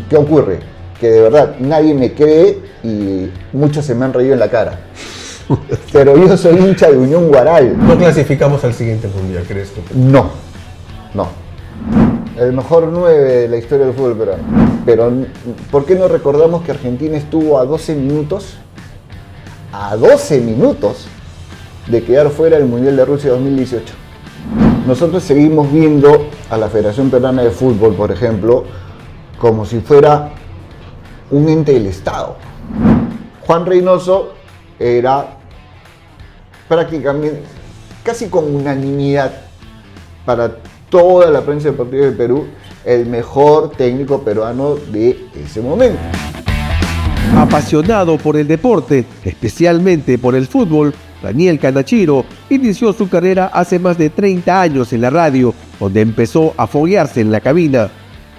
¿Qué ocurre? Que de verdad nadie me cree y muchos se me han reído en la cara. Pero yo soy hincha de Unión Guaral. No clasificamos al siguiente mundial, ¿crees tú? No. El mejor 9 de la historia del fútbol peruano. Pero, ¿por qué no recordamos que Argentina estuvo a 12 minutos? A 12 minutos de quedar fuera del Mundial de Rusia 2018. Nosotros seguimos viendo a la Federación Peruana de Fútbol, por ejemplo, como si fuera un ente del Estado. Juan Reynoso era prácticamente, casi con unanimidad para toda la prensa deportiva de Perú, el mejor técnico peruano de ese momento. Apasionado por el deporte, especialmente por el fútbol, Daniel Canachiro inició su carrera hace más de 30 años en la radio, donde empezó a foguearse en la cabina.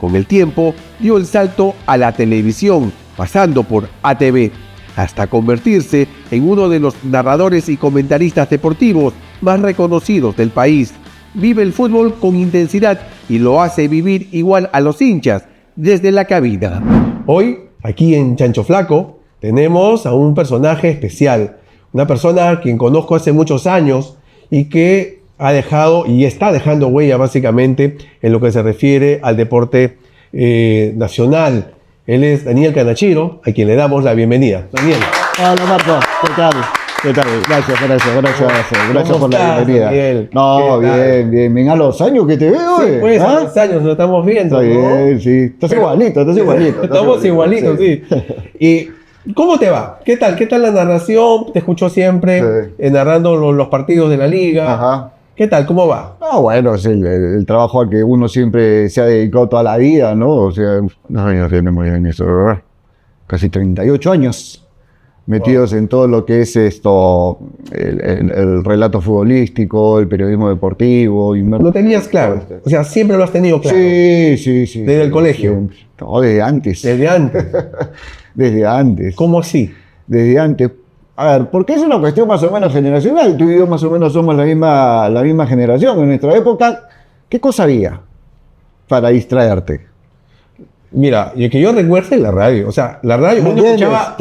Con el tiempo, dio el salto a la televisión, pasando por ATV, hasta convertirse en uno de los narradores y comentaristas deportivos más reconocidos del país. Vive el fútbol con intensidad y lo hace vivir igual a los hinchas desde la cabina. Hoy, aquí en Chancho Flaco, tenemos a un personaje especial. Una persona a quien conozco hace muchos años y que ha dejado y está dejando huella básicamente en lo que se refiere al deporte nacional. Él es Daniel Canachiro, a quien le damos la bienvenida. Daniel. Hola Marco, ¿qué tal? ¿Qué tal? Gracias por la bienvenida. Daniel? No, bien. A los años que te veo, Sí, pues a los años nos estamos viendo. Está bien, ¿no? Sí. Estás igualito. Estamos igualitos, sí. ¿Y cómo te va? ¿Qué tal la narración? Te escucho siempre narrando los partidos de la liga. Ajá. ¿Qué tal? ¿Cómo va? No, bueno, es el trabajo al que uno siempre se ha dedicado toda la vida, ¿no? O sea, no tenemos en eso, ¿verdad? Casi 38 años metidos en todo lo que es esto, el relato futbolístico, el periodismo deportivo. Lo tenías claro, o sea, siempre lo has tenido claro. Sí. ¿Desde el colegio? Siempre. No, desde antes. ¿Desde antes? Desde antes. ¿Cómo así? Desde antes. A ver, porque es una cuestión más o menos generacional. Tú y yo más o menos somos la misma generación. En nuestra época, ¿qué cosa había para distraerte? Mira, y que yo recuerde la radio. O sea, la radio, uno escuchaba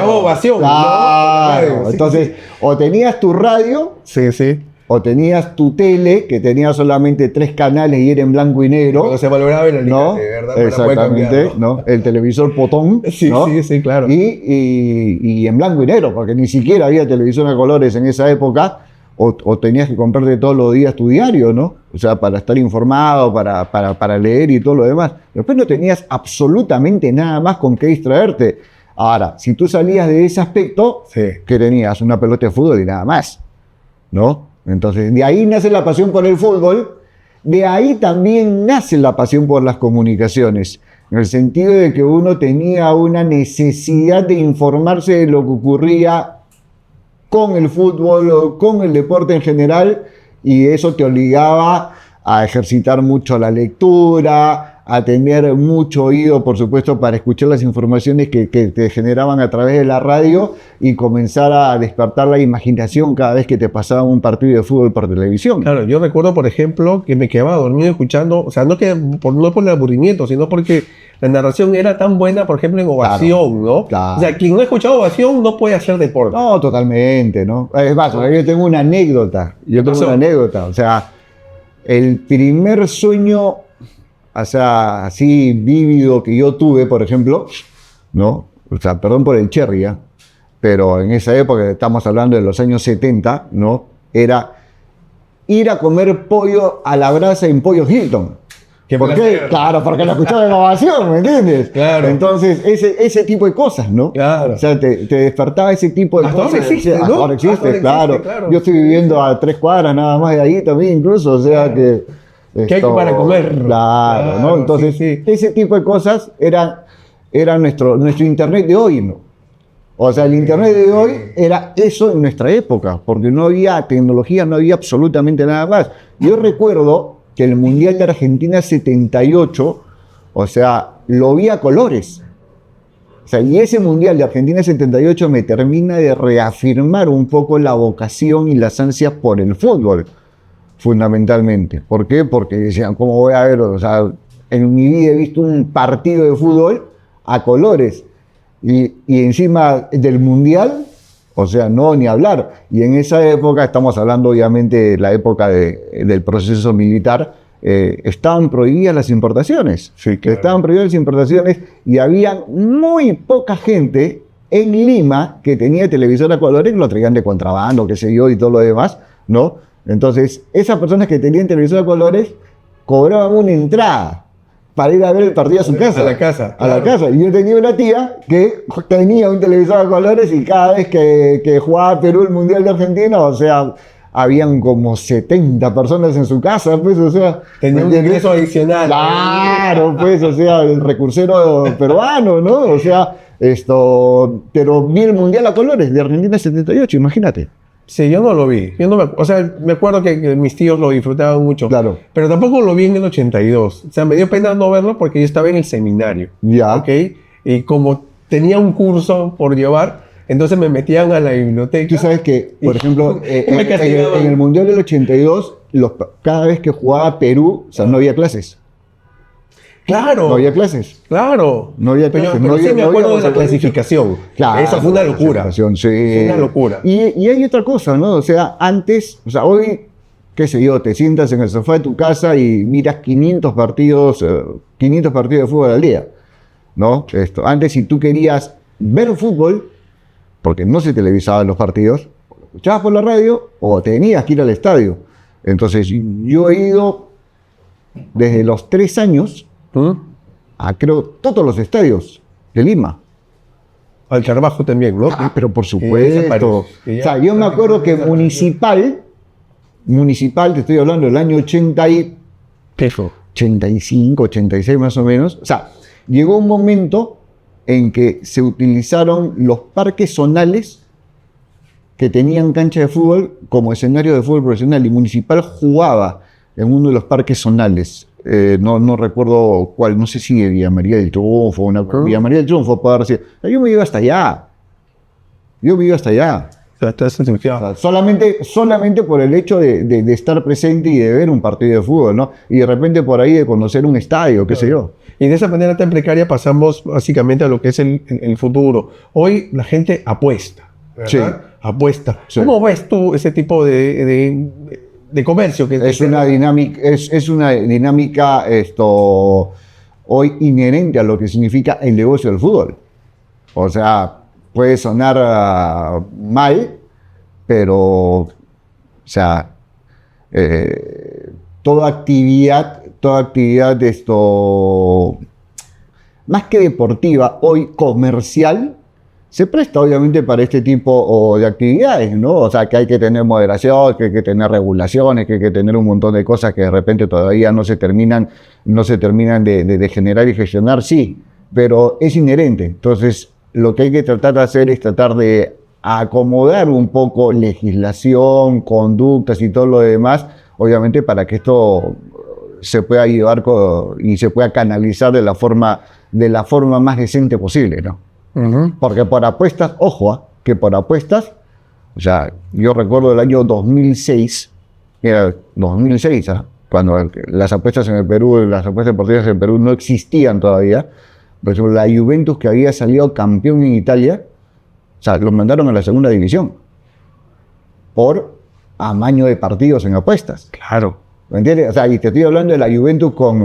ovación. Claro. ¿No? Entonces, o tenías tu radio, sí. O tenías tu tele, que tenía solamente 3 canales y era en blanco y negro. Cuando se valoraba el alicate, ¿no? ¿verdad? Exactamente, ¿no? El televisor potón. Sí, ¿no? sí, claro. Y en blanco y negro, porque ni siquiera había televisión a colores en esa época, o tenías que comprarte todos los días tu diario, ¿no? O sea, para estar informado, para leer y todo lo demás. Después no tenías absolutamente nada más con qué distraerte. Ahora, si tú salías de ese aspecto, que tenías una pelota de fútbol y nada más, ¿no? Entonces, de ahí nace la pasión por el fútbol, de ahí también nace la pasión por las comunicaciones, en el sentido de que uno tenía una necesidad de informarse de lo que ocurría con el fútbol o con el deporte en general, y eso te obligaba a ejercitar mucho la lectura, a tener mucho oído, por supuesto, para escuchar las informaciones que te generaban a través de la radio y comenzar a despertar la imaginación cada vez que te pasaba un partido de fútbol por televisión. Claro, yo recuerdo, por ejemplo, que me quedaba dormido escuchando, o sea, no por el aburrimiento, sino porque la narración era tan buena, por ejemplo, en Ovación, ¿no? Claro. O sea, quien no ha escuchado Ovación no puede hacer deporte. No, totalmente, ¿no? Es más, yo tengo una anécdota. O sea, el primer sueño, o sea, así vívido que yo tuve, por ejemplo, ¿no? O sea, perdón por el cherry, ¿eh? Pero en esa época, estamos hablando de los años 70, ¿no? Era ir a comer pollo a la brasa en Pollo Hilton. ¿Por qué? Claro, porque lo escuchaba en Ovación, ¿me entiendes? Claro. Entonces, ese tipo de cosas, ¿no? Claro. O sea, te despertaba ese tipo de hasta cosas. Ahora existe, ¿no? Ahora existe, claro. Claro. Yo estoy viviendo a 3 cuadras nada más de ahí también, incluso, o sea que... ¿Qué hay para comer? Claro, ¿no? Entonces, ese tipo de cosas era nuestro internet de hoy, ¿no? O sea, el internet de hoy era eso en nuestra época, porque no había tecnología, no había absolutamente nada más. Yo recuerdo que el Mundial de Argentina 78, o sea, lo vi a colores. O sea, y ese Mundial de Argentina 78 me termina de reafirmar un poco la vocación y las ansias por el fútbol, fundamentalmente. ¿Por qué? Porque decían, ¿cómo voy a ver? O sea, en mi vida he visto un partido de fútbol a colores. Y encima del Mundial, o sea, no ni hablar. Y en esa época, estamos hablando obviamente de la época del proceso militar, estaban prohibidas las importaciones. Sí, claro. Estaban prohibidas las importaciones y había muy poca gente en Lima que tenía televisor a colores, que lo traían de contrabando, qué sé yo, y todo lo demás, ¿no? Entonces, esas personas que tenían televisor a colores cobraban una entrada para ir a ver el partido a su casa. A la casa. A la claro. casa. Y yo tenía una tía que tenía un televisor a colores y cada vez que jugaba Perú el Mundial de Argentina, o sea, habían como 70 personas en su casa, pues, o sea... Tenía un ingreso adicional. Claro, pues, o sea, el recursero peruano, ¿no? O sea, pero vi el Mundial a colores de Argentina 78, imagínate. Sí, yo no lo vi. Yo no o sea, me acuerdo que mis tíos lo disfrutaban mucho. Claro. Pero tampoco lo vi en el 82. O sea, me dio pena no verlo porque yo estaba en el seminario. Ya. ¿Ok? Y como tenía un curso por llevar, entonces me metían a la biblioteca. Tú sabes que, por ejemplo, Me castigaban. en el Mundial del 82, cada vez que jugaba Perú, o sea, no había clases. Claro. No había clases. Claro. No había pero, clases, pero no sí había- me no acuerdo había de la clasificación. Claro, Esa fue una locura. Sí. Fue una locura. Y hay otra cosa, ¿no? O sea, antes, o sea, hoy, qué sé yo, te sientas en el sofá de tu casa y miras 500 partidos de fútbol al día, ¿no? Antes, si tú querías ver fútbol, porque no se televisaban los partidos, o lo escuchabas por la radio o tenías que ir al estadio. Entonces, yo he ido desde los 3 años ¿Mm? a, creo, todos los estadios de Lima. Al Carbajo también, ¿no? Ah, pero por Que supuesto. desapareció, que ya O sea, yo me acuerdo que prácticamente municipal, te estoy hablando del año 85, 86 más o menos. O sea, llegó un momento en que se utilizaron los parques zonales que tenían cancha de fútbol como escenario de fútbol profesional y Municipal jugaba en uno de los parques zonales. No recuerdo cuál, no sé si Villa María del Triunfo, Villa María del Triunfo, puedo decir. O sea, yo me iba hasta allá. O sea, está O significado. sea, solamente por el hecho de estar presente y de ver un partido de fútbol, ¿no? Y de repente por ahí de conocer un estadio, qué sé yo. Y de esa manera tan precaria pasamos básicamente a lo que es el futuro. Hoy la gente apuesta, ¿verdad? Sí. Apuesta. Sí. ¿Cómo ves tú ese tipo de comercio? Es una dinámica hoy inherente a lo que significa el negocio del fútbol. O sea, puede sonar mal, pero, o sea, toda actividad más que deportiva, hoy comercial, se presta obviamente para este tipo de actividades, ¿no? O sea, que hay que tener moderación, que hay que tener regulaciones, que hay que tener un montón de cosas que de repente todavía no se terminan de generar y gestionar, sí, pero es inherente. Entonces, lo que hay que tratar de hacer es tratar de acomodar un poco legislación, conductas y todo lo demás, obviamente para que esto se pueda llevar y se pueda canalizar de la forma más decente posible, ¿no? Porque por apuestas, ojo, que por apuestas, o sea, yo recuerdo el año 2006, era 2006, cuando las apuestas en el Perú, las apuestas deportivas en el Perú no existían todavía. Por ejemplo, la Juventus, que había salido campeón en Italia, o sea, lo mandaron a la segunda división por amaño de partidos en apuestas. Claro. ¿Me entiendes? O sea, y te estoy hablando de la Juventus con...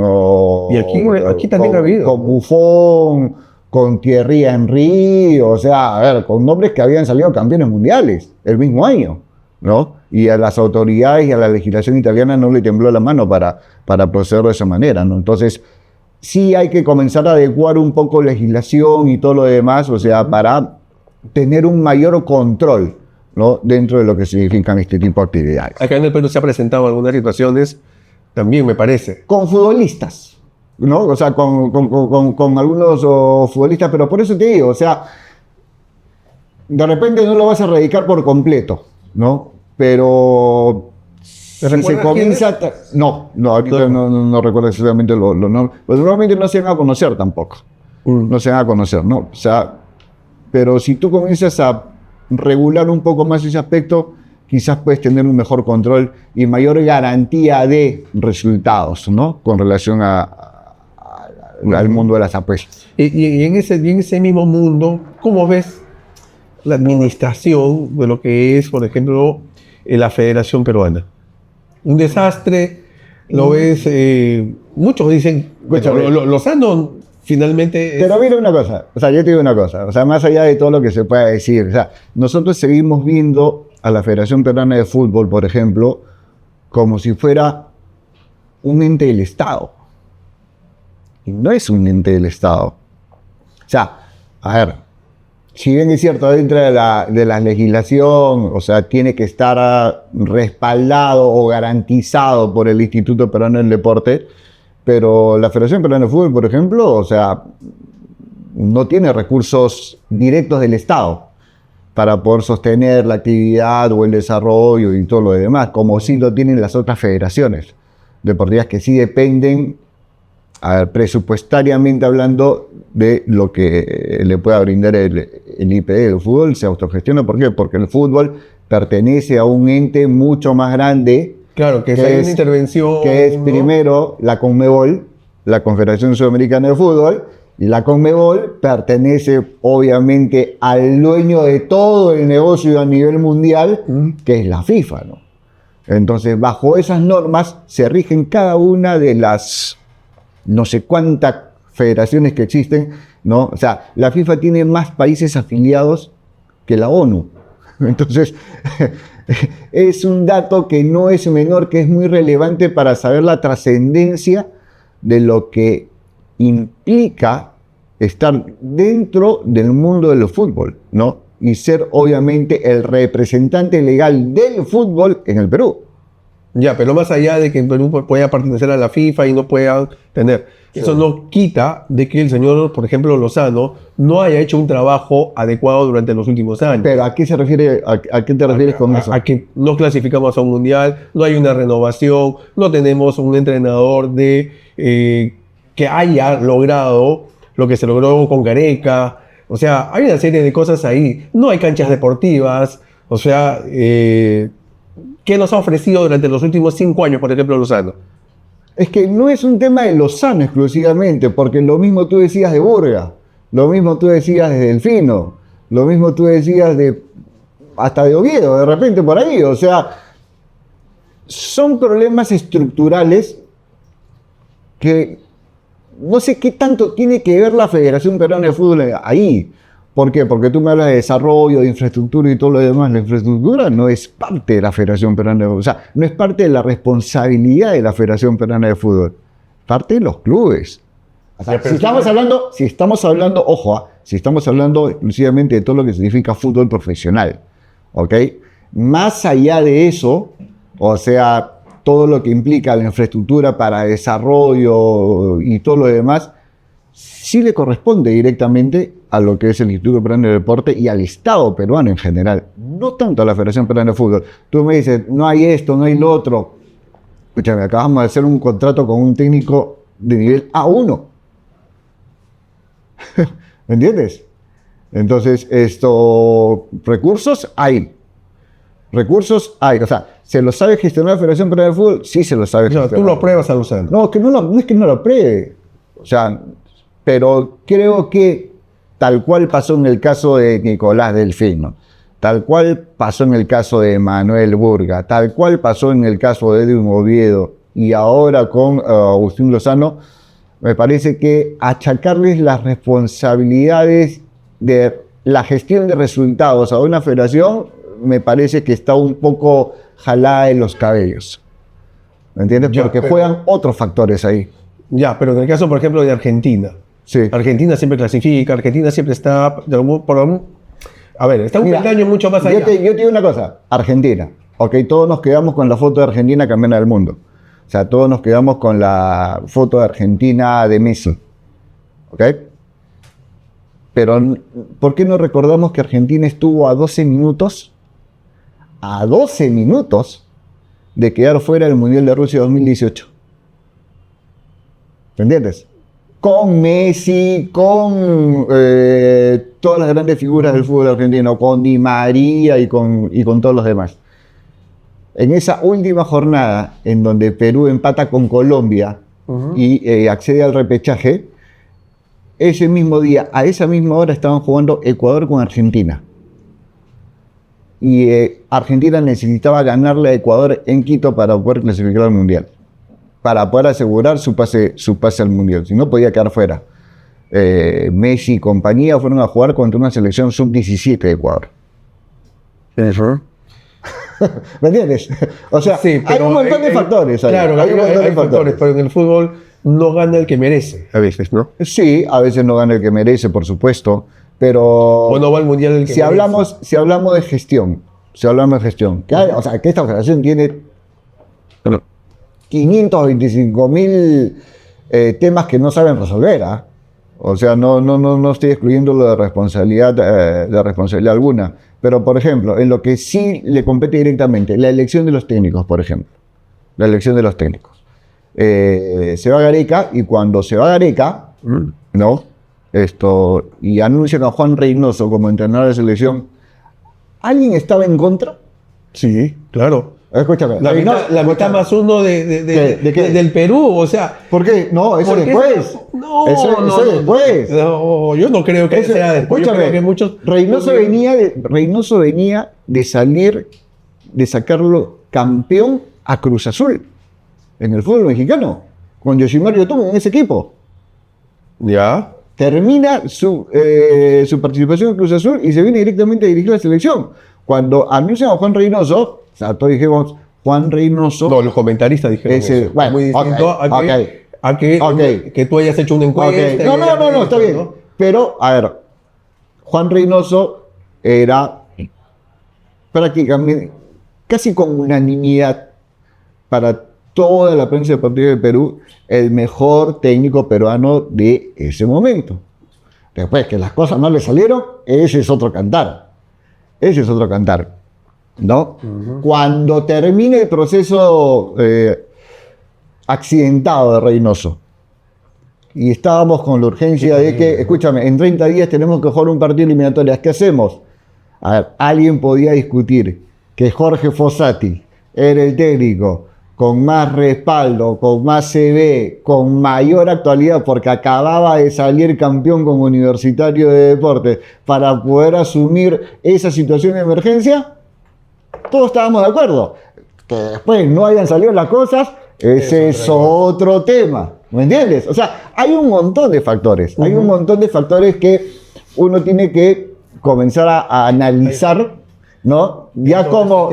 Y aquí también ha habido. Con Buffon, con Thierry Henry, o sea, a ver, con nombres que habían salido campeones mundiales el mismo año, ¿no? Y a las autoridades y a la legislación italiana no le tembló la mano para proceder de esa manera, ¿no? Entonces, sí hay que comenzar a adecuar un poco legislación y todo lo demás, o sea, para tener un mayor control, ¿no? Dentro de lo que significan este tipo de actividades. Acá en el Perú se ha presentado algunas situaciones, también me parece. Con futbolistas, ¿no? O sea, con algunos futbolistas, pero por eso te digo, o sea, de repente no lo vas a erradicar por completo, ¿no? Pero si se comienza... No, ahorita no recuerdo exactamente los nombres, pues normalmente no se van a conocer tampoco, no se van a conocer, ¿no? O sea, pero si tú comienzas a regular un poco más ese aspecto, quizás puedes tener un mejor control y mayor garantía de resultados, ¿no? Con relación a al mundo de las apuestas. Y en ese mismo mundo, ¿cómo ves la administración de lo que es, por ejemplo, la Federación Peruana? Un desastre, lo ves, muchos dicen, Lozano finalmente... Pero mira una cosa, o sea, yo te digo una cosa, o sea, más allá de todo lo que se pueda decir, o sea, nosotros seguimos viendo a la Federación Peruana de Fútbol, por ejemplo, como si fuera un ente del Estado. Y no es un ente del Estado. O sea, a ver, si bien es cierto, dentro de la legislación, o sea, tiene que estar respaldado o garantizado por el Instituto Peruano del Deporte, pero la Federación Peruana de Fútbol, por ejemplo, o sea, no tiene recursos directos del Estado para poder sostener la actividad o el desarrollo y todo lo demás, como sí lo tienen las otras federaciones deportivas que sí dependen, a ver, presupuestariamente hablando, de lo que le pueda brindar el IPD. El fútbol se autogestiona, ¿por qué? Porque el fútbol pertenece a un ente mucho más grande. Claro, que hay una intervención. Que es primero la CONMEBOL, la Confederación Sudamericana de Fútbol, y la CONMEBOL pertenece obviamente al dueño de todo el negocio a nivel mundial, que es la FIFA, ¿no? Entonces, bajo esas normas se rigen cada una de las no sé cuántas federaciones que existen, ¿no? O sea, la FIFA tiene más países afiliados que la ONU. Entonces, es un dato que no es menor, que es muy relevante para saber la trascendencia de lo que implica estar dentro del mundo del fútbol, ¿no? Y ser obviamente el representante legal del fútbol en el Perú. Ya, pero más allá de que en Perú pueda pertenecer a la FIFA y no pueda tener, eso no quita de que el señor, por ejemplo, Lozano, no haya hecho un trabajo adecuado durante los últimos años. Pero ¿a qué se refiere? ¿A qué te refieres con eso? A que no clasificamos a un mundial, no hay una renovación, no tenemos un entrenador que haya logrado lo que se logró con Gareca. O sea, hay una serie de cosas ahí. No hay canchas deportivas. O sea, ¿qué nos ha ofrecido durante los últimos 5 años, por ejemplo, Lozano? Es que no es un tema de Lozano exclusivamente, porque lo mismo tú decías de Burga, lo mismo tú decías de Delfino, lo mismo tú decías hasta de Oviedo, de repente por ahí. O sea, son problemas estructurales que no sé qué tanto tiene que ver la Federación Peruana de Fútbol ahí. ¿Por qué? Porque tú me hablas de desarrollo, de infraestructura y todo lo demás. La infraestructura no es parte de la Federación Peruana de Fútbol. O sea, no es parte de la responsabilidad de la Federación Peruana de Fútbol. Parte de los clubes. O sea, si estamos hablando, ojo, si estamos hablando exclusivamente de todo lo que significa fútbol profesional, ¿ok? Más allá de eso, o sea, todo lo que implica la infraestructura para desarrollo y todo lo demás, sí le corresponde directamente a lo que es el Instituto Peruano de Deporte y al Estado peruano en general, no tanto a la Federación Peruana de Fútbol. Tú me dices, no hay esto, no hay lo otro. Escúchame, acabamos de hacer un contrato con un técnico de nivel A1. ¿Me entiendes? Entonces, recursos hay. Recursos hay. O sea, ¿se lo sabe gestionar la Federación Peruana de Fútbol? Sí, se lo sabe gestionar. Tú lo pruebas a Lozano. No, no es que no lo pruebe. O sea, pero creo que tal cual pasó en el caso de Nicolás Delfino, tal cual pasó en el caso de Manuel Burga, tal cual pasó en el caso de Edwin Oviedo y ahora con Agustín Lozano, me parece que achacarles las responsabilidades de la gestión de resultados a una federación me parece que está un poco jalada de los cabellos. ¿Me entiendes? Porque juegan otros factores ahí. Ya, pero en el caso, por ejemplo, de Argentina. Sí. Argentina siempre clasifica, Argentina siempre está a ver, está un peldaño mucho más allá. Yo te digo una cosa, Argentina. Ok, todos nos quedamos con la foto de Argentina campeona del mundo. O sea, todos nos quedamos con la foto de Argentina de Messi. ¿Ok? Pero, ¿por qué no recordamos que Argentina estuvo a 12 minutos de quedar fuera del Mundial de Rusia 2018? ¿Me entiendes? Con Messi, con todas las grandes figuras del fútbol argentino, con Di María y con todos los demás. En esa última jornada, en donde Perú empata con Colombia y accede al repechaje, ese mismo día, a esa misma hora, estaban jugando Ecuador con Argentina. Y Argentina necesitaba ganarle a Ecuador en Quito para poder clasificar al Mundial. Para poder asegurar su pase al Mundial. Si no, podía quedar fuera. Messi y compañía fueron a jugar contra una selección sub-17 de Ecuador. ¿Me entiendes? O sea, Sí, hay un montón de factores. Claro, hay un montón de factores, pero en el fútbol no gana el que merece, a veces, ¿no? Sí, a veces no gana el que merece, por supuesto, pero O no va al mundial el que si merece. hablamos de gestión, o sea, que esta federación tiene 525.000 temas que no saben resolver, ¿ah? O sea, no estoy excluyendo lo de responsabilidad alguna. Pero, por ejemplo, en lo que sí le compete directamente, la elección de los técnicos, por ejemplo. La elección de los técnicos. Se va Gareca, y cuando se va Gareca, ¿no? Y anuncian a Juan Reynoso como entrenador de selección, ¿alguien estaba en contra? Sí, claro. Escúchame. La mitad más uno ¿De qué? del Perú, o sea... ¿Por qué? No, eso porque después. No, Eso después. No, yo no creo que sea después. Yo Escúchame, creo que muchos... Reynoso venía de salir, de sacarlo campeón a Cruz Azul en el fútbol mexicano, con Yoshimar Yotun en ese equipo. Ya. Termina su participación en Cruz Azul y se viene directamente a dirigir la selección. Cuando anuncian a Juan Reynoso, o sea, todos dijimos, Juan Reynoso... No, los comentaristas dijeron Ese- eso. bueno, Muy distinto a que tú hayas hecho una encuesta. Ok. No, está bien. ¿no? Pero, a ver, Juan Reynoso era prácticamente, casi con unanimidad para toda la prensa deportiva de Perú, el mejor técnico peruano de ese momento. Después que las cosas no le salieron, ese es otro cantar. ¿No? Cuando termine el proceso accidentado de Reynoso, y estábamos con la urgencia de que, escúchame, en 30 días tenemos que jugar un partido eliminatorio, ¿qué hacemos? A ver, alguien podía discutir que Jorge Fossati era el técnico con más respaldo, con más CV, con mayor actualidad, porque acababa de salir campeón con Universitario de Deportes, para poder asumir esa situación de emergencia. Todos estábamos de acuerdo. Que después no hayan salido las cosas, ese es otro tema. ¿Me entiendes? O sea, hay un montón de factores. Hay un montón de factores que uno tiene que comenzar a analizar, ¿no? Ya como,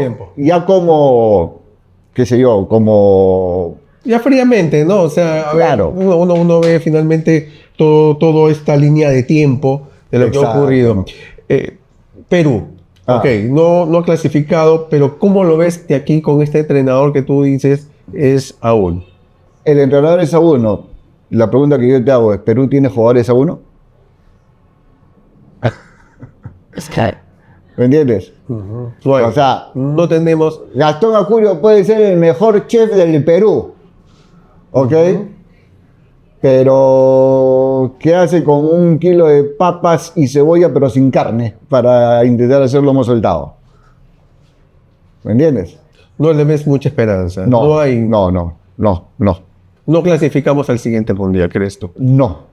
qué sé yo, como... Ya fríamente, ¿no? O sea, a ver, Claro. uno ve finalmente toda esta línea de tiempo de lo que ha Exacto. ocurrido. Perú, ok, no ha clasificado, pero ¿cómo lo ves de aquí con este entrenador que tú dices es A1? El entrenador es A1. La pregunta que yo te hago es, ¿Perú tiene jugadores A1? ¿Me entiendes? Bueno, O sea, no tenemos... Gastón Acurio puede ser el mejor chef del Perú, ¿ok? Pero, ¿qué hace con 1 kilo de papas y cebolla pero sin carne para intentar hacerlo más soltado? ¿Me entiendes? No le ves mucha esperanza. No. No clasificamos al siguiente mundial, ¿crees tú? No.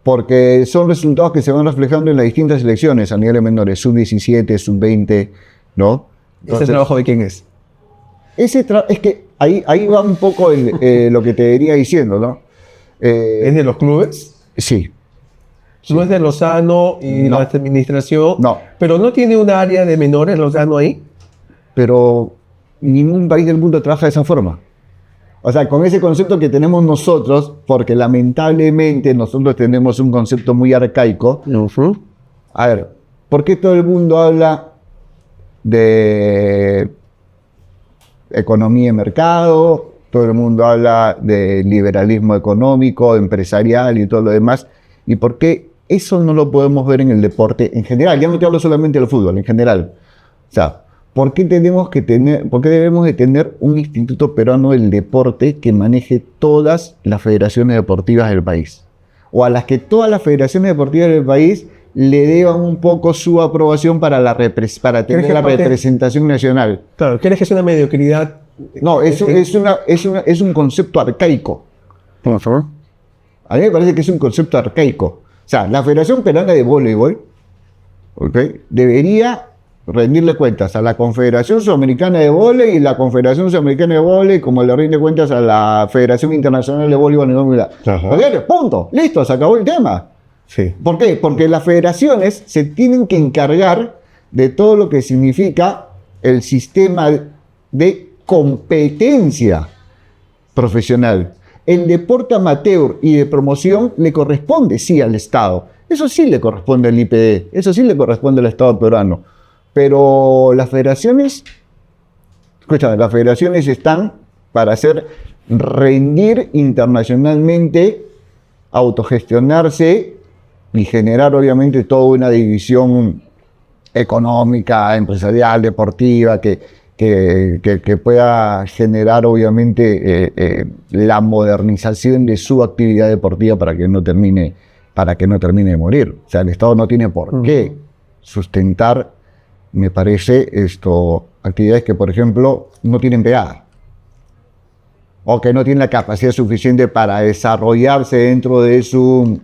Porque son resultados que se van reflejando en las distintas selecciones a niveles menores, sub-17, sub-20, ¿no? ¿Ese trabajo de quién es? Es que ahí va un poco lo que te venía diciendo, ¿no? ¿Es de los clubes? Sí. No es de Lozano y No. la administración. No. Pero no tiene un área de menores Lozano ahí. Pero ningún país del mundo trabaja de esa forma. O sea, con ese concepto que tenemos nosotros, porque lamentablemente nosotros tenemos un concepto muy arcaico. A ver, ¿por qué todo el mundo habla de economía de mercado? Todo el mundo habla de liberalismo económico, empresarial y todo lo demás. ¿Y por qué eso no lo podemos ver en el deporte en general? Ya no te hablo solamente del fútbol, en general. O sea, ¿por qué debemos de tener un instituto peruano del deporte que maneje todas las federaciones deportivas del país? O a las que todas las federaciones deportivas del país le deban un poco su aprobación para tener la representación nacional. Claro, ¿crees que es una mediocridad? No, es un concepto arcaico. Por favor. A mí me parece que es un concepto arcaico. O sea, la Federación Peruana de Voleibol, ¿ok?, debería rendirle cuentas a la Confederación Sudamericana de Voleibol y la Confederación Sudamericana de Voleibol como le rinde cuentas a la Federación Internacional de Voleibol a nivel mundial. ¿Ok? Punto. Listo, se acabó el tema. Sí. ¿Por qué? Porque las federaciones se tienen que encargar de todo lo que significa el sistema de competencia profesional. El deporte amateur y de promoción le corresponde, sí, al Estado. Eso sí le corresponde al IPD, eso sí le corresponde al Estado peruano. Pero las federaciones, escúchame, las federaciones están para hacer rendir internacionalmente, autogestionarse y generar obviamente toda una división económica, empresarial, deportiva, que pueda generar obviamente la modernización de su actividad deportiva para que no termine de morir. O sea, el Estado no tiene por qué sustentar, me parece, actividades que, por ejemplo, no tienen pegada o que no tienen la capacidad suficiente para desarrollarse dentro de su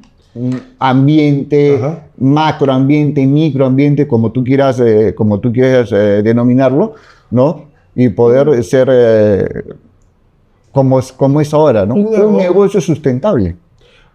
ambiente, macroambiente, microambiente, como tú quieras denominarlo, ¿no? Y poder ser como es ahora, ¿no? Un negocio sustentable.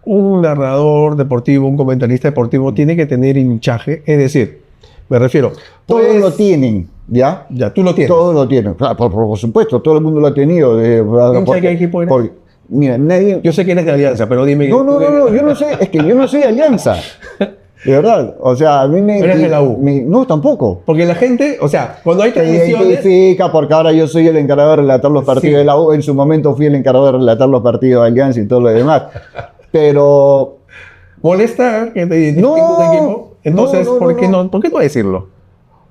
Un narrador deportivo, un comentarista deportivo tiene que tener hinchaje, es decir, me refiero... Todos lo tienen, ¿ya? Ya, tú lo tienes. Todos lo tienen, claro, por supuesto, todo el mundo lo ha tenido. ¿Qué equipo eres? Mira, nadie... Yo sé que eres de Alianza, pero dime... No, yo no sé, es que yo no soy de Alianza. De verdad, o sea, a mí me... ¿Eres de la U? No, tampoco. Porque la gente, o sea, cuando hay Se transmisiones... identifica porque ahora yo soy el encargado de relatar los partidos de la U. En su momento fui el encargado de relatar los partidos de Alianza y todo lo demás. Pero... ¿Molesta que te identifiquen con un equipo? Entonces, ¿por qué no decirlo?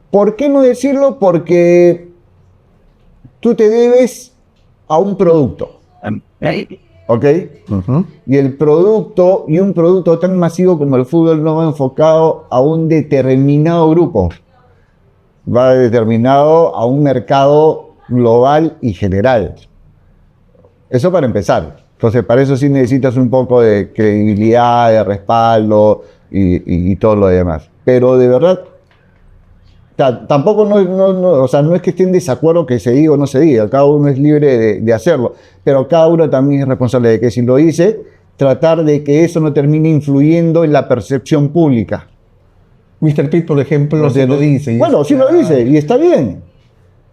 ¿Por qué no decirlo? Porque tú te debes a un producto. ¿Ok? Y el producto, y un producto tan masivo como el fútbol, no va enfocado a un determinado grupo. Va determinado a un mercado global y general. Eso para empezar. Entonces, para eso sí necesitas un poco de credibilidad, de respaldo y todo lo demás. Pero de verdad, tampoco o sea, no es que esté en desacuerdo que se diga o no se diga, cada uno es libre de hacerlo, pero cada uno también es responsable de que si lo dice, tratar de que eso no termine influyendo en la percepción pública. Mr. Pitt, por ejemplo, se lo dice. Bueno, sí lo dice, y está bien.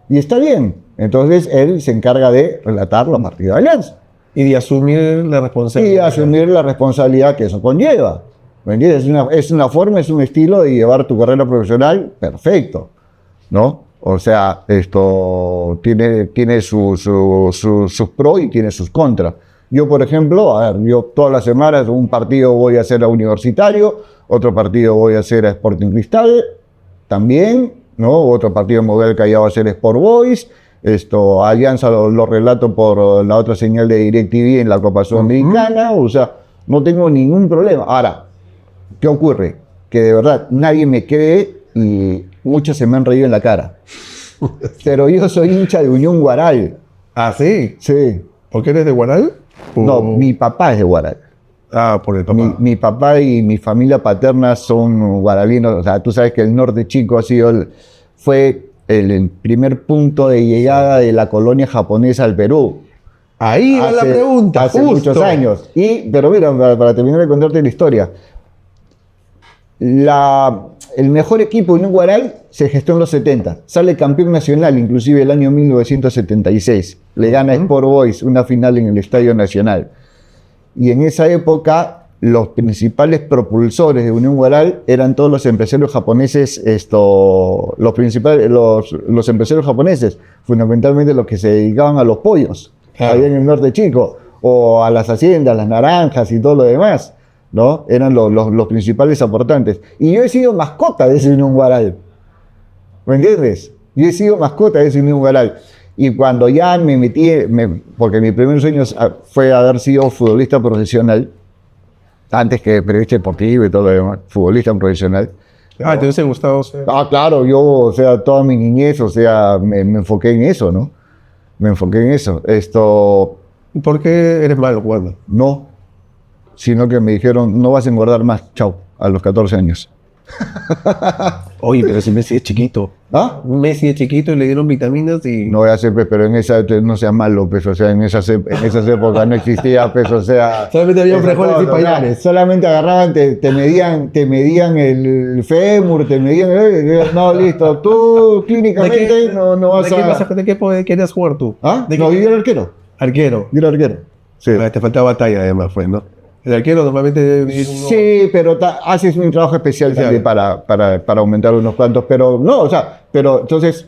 Y está bien. Entonces, él se encarga de relatar los partidos de Alianza. Y de asumir la responsabilidad. Y asumir la responsabilidad que eso conlleva. ¿Me entiendes? Es una forma, es un estilo de llevar tu carrera profesional perfecto, ¿no? O sea, esto tiene sus pros y tiene sus contras. Yo, por ejemplo, yo todas las semanas un partido voy a hacer a Universitario, otro partido voy a hacer a Sporting Cristal, también, ¿no? Otro partido me voy al Callao a hacer Sport Boys. Alianza lo relato por la otra señal de DirecTV en la Copa Sudamericana, o sea, no tengo ningún problema. Ahora, ¿qué ocurre? Que de verdad nadie me cree y muchos se me han reído en la cara. Pero yo soy hincha de Unión Guaral. ¿Ah, sí? Sí. ¿Por qué eres de Guaral? No, mi papá es de Guaral. Ah, por el papá. Mi papá y mi familia paterna son guaralinos. O sea, tú sabes que el norte chico fue el primer punto de llegada de la colonia japonesa al Perú. Ahí va la pregunta. Hace muchos años. Pero mira, para terminar de contarte la historia. El mejor equipo de Unión Guaral se gestó en los 70. Sale campeón nacional, inclusive el año 1976. Le gana a Sport Boys una final en el Estadio Nacional. Y en esa época, los principales propulsores de Unión Guaral eran todos los empresarios japoneses, los empresarios japoneses, fundamentalmente los que se dedicaban a los pollos, allá en el norte chico, o a las haciendas, las naranjas y todo lo demás, ¿no? Eran los principales aportantes. Y yo he sido mascota de ese Unión Guaral, ¿me entiendes? Yo he sido mascota de ese Unión Guaral. Y cuando ya me metí, porque mi primer sueño fue haber sido futbolista profesional, antes que periodista deportivo y todo lo demás, futbolista profesional. Ah, ¿te hubiese gustado ser? Ah, claro, yo, o sea, toda mi niñez, o sea, me enfoqué en eso, ¿no? Me enfoqué en eso. ¿Por qué eres malo jugando? No. sino que me dijeron, no vas a engordar más, chau, a los 14 años. Oye, pero si Messi es chiquito. ¿Ah? Messi es chiquito y le dieron vitaminas y... No voy a hacer, pero en esa, no sea malo, pues, o sea, en esas épocas no existía, pues, o sea... Solamente había frijoles y cosa, pañales. solamente agarraban, te medían el fémur, te medían... no, listo, tú clínicamente no vas ¿De qué querías jugar tú? ¿Ah? ¿De No, qué? yo era arquero. Arquero. Yo era arquero. Sí. Ah, te faltaba batalla además, pues, ¿no? El arquero normalmente debe ir uno... Sí, pero haces un trabajo especial también para aumentar unos cuantos, pero no, o sea, pero entonces,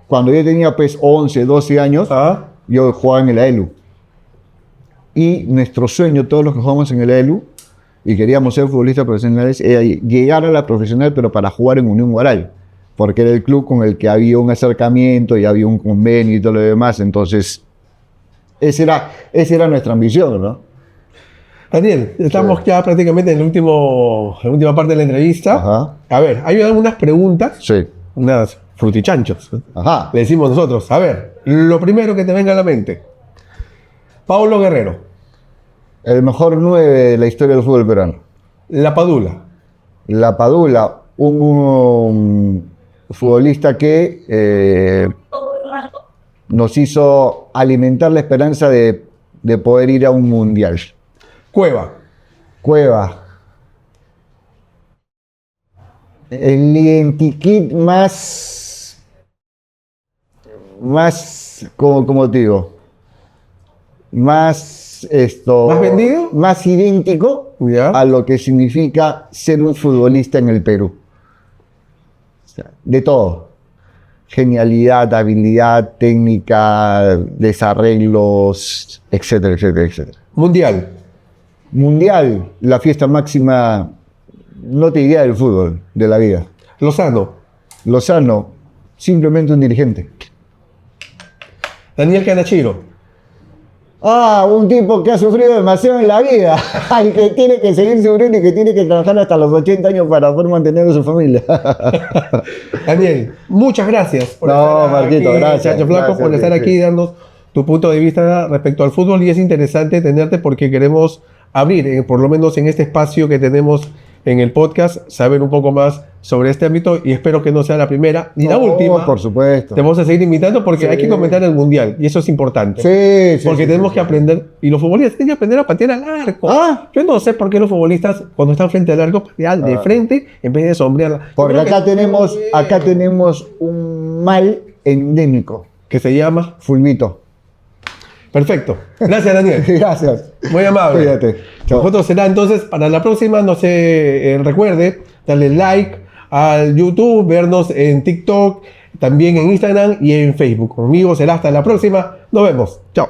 cuando yo tenía pues 11, 12 años, Ah, yo jugaba en el AELU. Y nuestro sueño, todos los que jugamos en el AELU, y queríamos ser futbolistas profesionales, era llegar a la profesional, pero para jugar en Unión Guaral, porque era el club con el que había un acercamiento y había un convenio y todo lo demás, entonces, esa era nuestra ambición, ¿no? Daniel, estamos ya prácticamente en la última parte de la entrevista. Ajá. A ver, hay algunas preguntas, Sí. unas frutichanchos. Ajá. Le decimos nosotros. A ver, lo primero que te venga a la mente. Paulo Guerrero, El mejor 9 de la historia del fútbol peruano. La Padula, La Padula, un futbolista que nos hizo alimentar la esperanza de poder ir a un mundial. Cueva, Cueva. El identikit más, como te digo, más ¿Más vendido? más idéntico ¿Ya? a lo que significa ser un futbolista en el Perú. O sea, de todo. Genialidad, habilidad, técnica, desarreglos, etcétera, etcétera, etcétera. Mundial, Mundial, la fiesta máxima, no te diría del fútbol, de la vida. Lozano, Lozano, simplemente un dirigente. Daniel Canachiro, Un tipo que ha sufrido demasiado en la vida, y que tiene que seguir sufriendo y que tiene que trabajar hasta los 80 años para poder mantener a su familia. Daniel, muchas gracias por No, estar Marquito, aquí, gracias, Chancho Flaco, gracias, por estar sí, aquí sí. y darnos tu punto de vista respecto al fútbol, y es interesante tenerte porque queremos abrir, por lo menos en este espacio que tenemos en el podcast, saber un poco más sobre este ámbito, y espero que no sea la primera ni la No, última. por supuesto. Te vamos a seguir invitando porque Sí. hay que comentar el mundial y eso es importante. Sí, sí. Porque sí, tenemos sí, que sí. aprender, y los futbolistas tienen que aprender a patear al arco. Ah. Yo no sé por qué los futbolistas, cuando están frente al arco, patean de frente en vez de sombrear. Porque acá tenemos un mal endémico, Que se llama. fulmito. Perfecto. Gracias, Daniel. Gracias. Muy amable. Cuídate. Chao. Nosotros será entonces para la próxima. No se recuerde darle like al YouTube, vernos en TikTok, también en Instagram y en Facebook. Conmigo será hasta la próxima. Nos vemos. Chao.